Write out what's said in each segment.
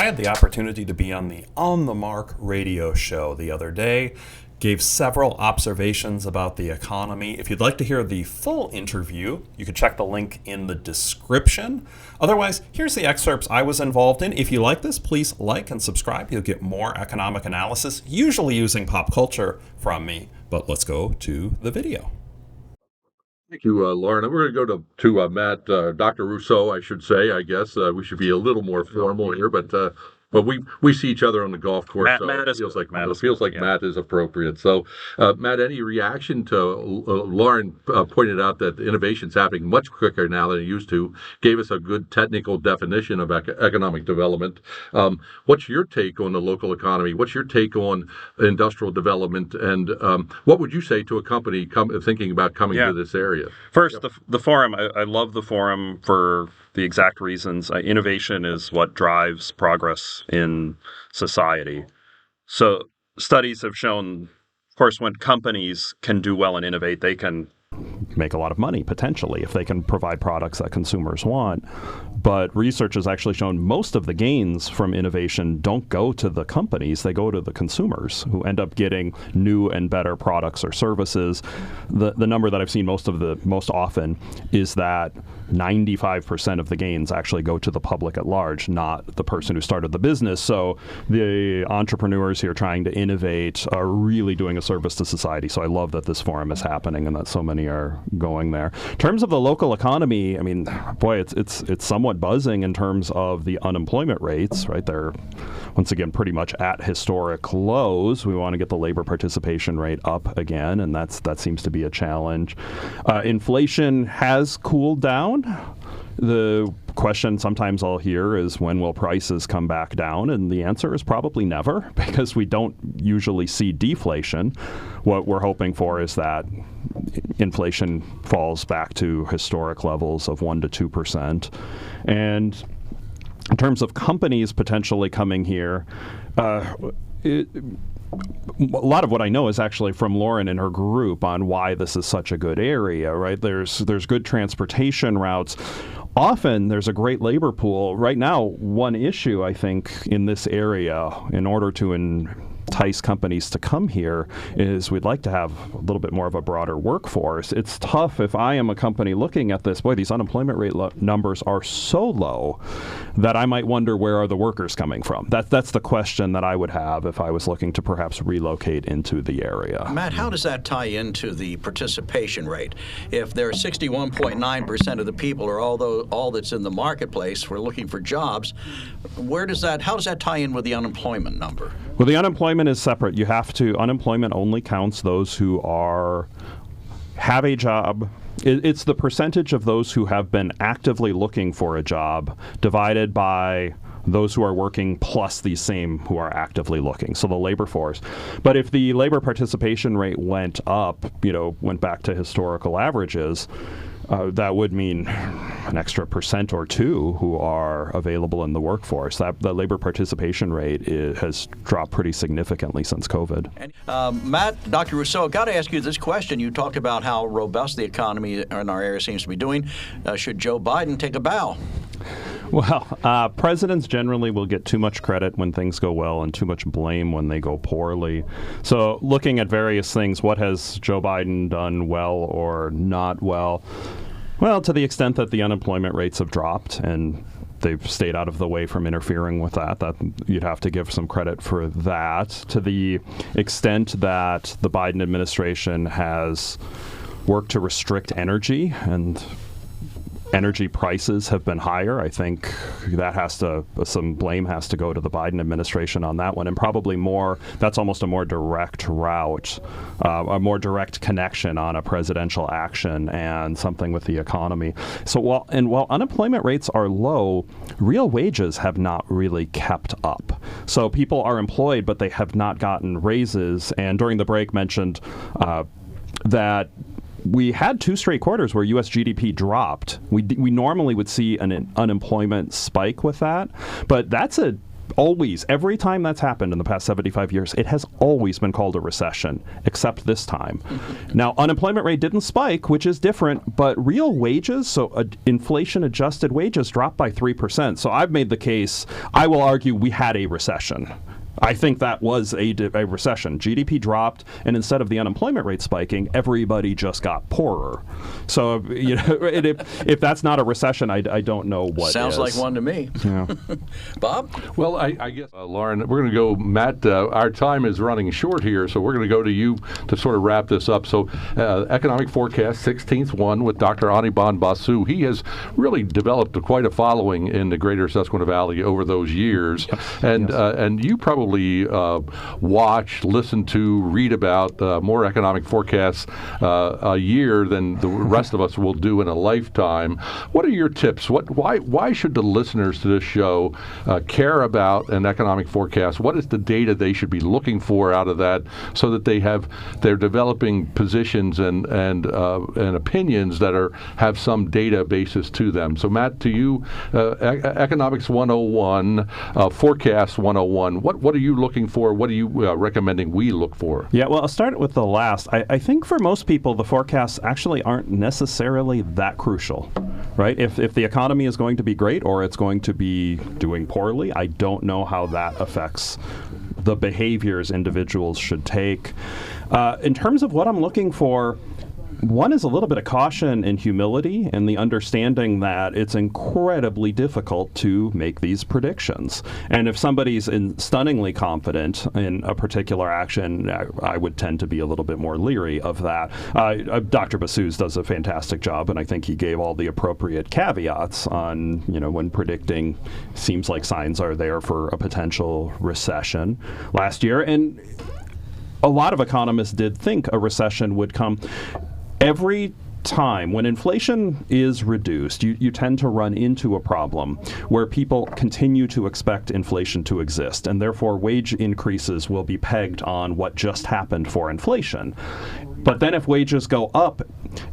I had the opportunity to be on the On the Mark radio show the other day, gave several observations about the economy. If you'd like to hear the full interview, you can check the link in the description. Otherwise, here's the excerpts I was involved in. If you like this, please like and subscribe. You'll get more economic analysis, usually using pop culture from me. But let's go to the video. Thank you, Lauren. We're going to go to Matt, Dr. Rousseau, I should say. I guess we should be a little more formal here, but we see each other on the golf course, so it feels like Matt is appropriate. So, Matt, any reaction to Lauren pointed out that innovation's happening much quicker now than it used to, gave us a good technical definition of economic development. What's your take on the local economy? What's your take on industrial development? And what would you say to a company thinking about coming to this area? First, the forum. I love the forum for the exact reasons. Innovation is what drives progress in society. So studies have shown, of course, when companies can do well and innovate, they can make a lot of money, potentially, if they can provide products that consumers want. But research has actually shown most of the gains from innovation don't go to the companies, they go to the consumers who end up getting new and better products or services. The number that I've seen most often is that 95% of the gains actually go to the public at large, not the person who started the business. So the entrepreneurs here trying to innovate are really doing a service to society. So I love that this forum is happening and that so many are going there. In terms of the local economy, I mean, boy, it's somewhat buzzing in terms of the unemployment rates, right? They're, once again, pretty much at historic lows. We want to get the labor participation rate up again, and that seems to be a challenge. Inflation has cooled down. The question sometimes I'll hear is, when will prices come back down? And the answer is probably never, because we don't usually see deflation. What we're hoping for is that inflation falls back to historic levels of 1% to 2%. And in terms of companies potentially coming here, a lot of what I know is actually from Lauren and her group on why this is such a good area, right? There's good transportation routes. Often there's a great labor pool. Right now, one issue, I think, in this area, in order to entice companies to come here, is we'd like to have a little bit more of a broader workforce. It's tough if I am a company looking at this. Boy, these unemployment rate numbers are so low that I might wonder, where are the workers coming from? That's the question that I would have if I was looking to perhaps relocate into the area. Matt, how does that tie into the participation rate? If there are 61.9% of the people, or all that's in the marketplace, we're looking for jobs, how does that tie in with the unemployment number? Well, the unemployment is separate. Unemployment only counts those who have a job. It's the percentage of those who have been actively looking for a job divided by those who are working plus these same who are actively looking, so the labor force. But if the labor participation rate went up, went back to historical averages, that would mean an extra % or 2 who are available in the workforce. The labor participation rate has dropped pretty significantly since COVID. Matt, Dr. Rousseau, got to ask you this question. You talked about how robust the economy in our area seems to be doing. Should Joe Biden take a bow? Well, presidents generally will get too much credit when things go well and too much blame when they go poorly. So looking at various things, what has Joe Biden done well or not well? Well, to the extent that the unemployment rates have dropped and they've stayed out of the way from interfering with that you'd have to give some credit for that. To the extent that the Biden administration has worked to restrict energy and energy prices have been higher, I think some blame has to go to the Biden administration on that one, and probably that's almost a more direct route, a more direct connection on a presidential action and something with the economy. So while unemployment rates are low, real wages have not really kept up. So people are employed, but they have not gotten raises. And during the break mentioned that we had 2 straight quarters where U.S. GDP dropped. We normally would see an unemployment spike with that, but that's a always, every time that's happened in the past 75 years, it has always been called a recession, except this time. Now, unemployment rate didn't spike, which is different, but real wages, so inflation-adjusted wages, dropped by 3%. So I've made the case, I will argue we had a recession. I think that was a recession. GDP dropped, and instead of the unemployment rate spiking, everybody just got poorer. So, if that's not a recession, I don't know what Sounds is. like one to me. Yeah. Bob? Well, I guess, Lauren, we're going to go, Matt, our time is running short here, so we're going to go to you to sort of wrap this up. So, Economic Forecast, 16th one with Dr. Anirban Basu. He has really developed quite a following in the greater Susquehanna Valley over those years. And you probably watch, listen to, read about more economic forecasts a year than the rest of us will do in a lifetime. What are your tips? Why should the listeners to this show care about an economic forecast? What is the data they should be looking for out of that, so that they're developing positions and opinions that have some data basis to them? So, Matt, to you, Economics 101, Forecast 101. What are you looking for? What are you recommending we look for? Yeah, well, I'll start with the last. I think for most people, the forecasts actually aren't necessarily that crucial, right? If the economy is going to be great or it's going to be doing poorly, I don't know how that affects the behaviors individuals should take. In terms of what I'm looking for, one is a little bit of caution and humility, and the understanding that it's incredibly difficult to make these predictions. And if somebody's stunningly confident in a particular action, I would tend to be a little bit more leery of that. Dr. Basus does a fantastic job, and I think he gave all the appropriate caveats on, when predicting, seems like signs are there for a potential recession last year. And a lot of economists did think a recession would come. Every time when inflation is reduced, you tend to run into a problem where people continue to expect inflation to exist, and therefore wage increases will be pegged on what just happened for inflation. But then if wages go up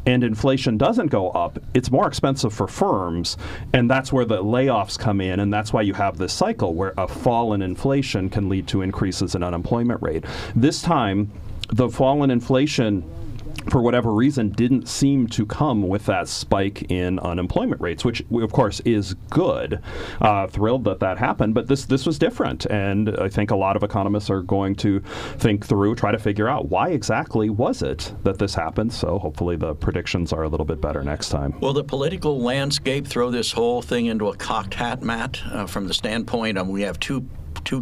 and inflation doesn't go up, it's more expensive for firms, and that's where the layoffs come in, and that's why you have this cycle where a fall in inflation can lead to increases in unemployment rate. This time, the fall in inflation, for whatever reason, didn't seem to come with that spike in unemployment rates, which of course is good. Thrilled that happened, but this was different, and I think a lot of economists are going to think through, try to figure out why exactly was it that this happened. So hopefully the predictions are a little bit better next time. Will the political landscape throw this whole thing into a cocked hat, Matt, from the standpoint we have two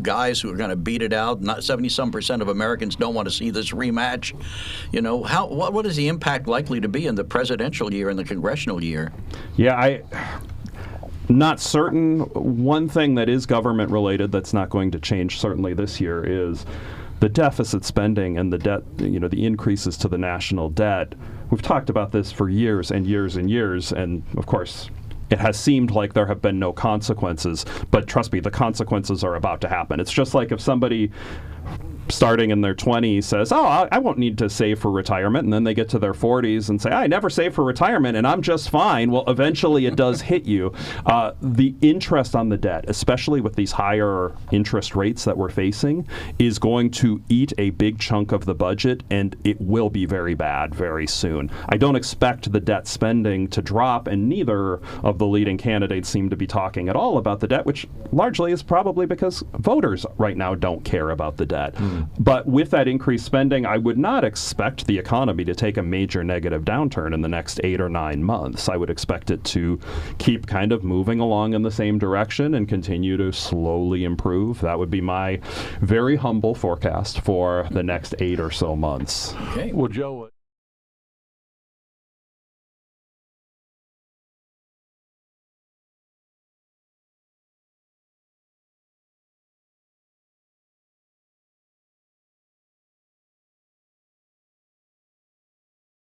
guys who are going to beat it out? 70-some% of Americans don't want to see this rematch. What is the impact likely to be in the presidential year and the congressional year? Yeah, not certain. One thing that is government related that's not going to change certainly this year is the deficit spending and the debt, the increases to the national debt. We've talked about this for years and years and years, and of course, it has seemed like there have been no consequences, but trust me, the consequences are about to happen. It's just like if somebody starting in their 20s says, I won't need to save for retirement, and then they get to their 40s and say, I never saved for retirement and I'm just fine. Well, eventually it does hit you. The interest on the debt, especially with these higher interest rates that we're facing, is going to eat a big chunk of the budget, and it will be very bad very soon. I don't expect the debt spending to drop, and neither of the leading candidates seem to be talking at all about the debt, which largely is probably because voters right now don't care about the debt. But with that increased spending, I would not expect the economy to take a major negative downturn in the next 8 or 9 months. I would expect it to keep kind of moving along in the same direction and continue to slowly improve. That would be my very humble forecast for the next 8 or so months. Okay. Well, Joe,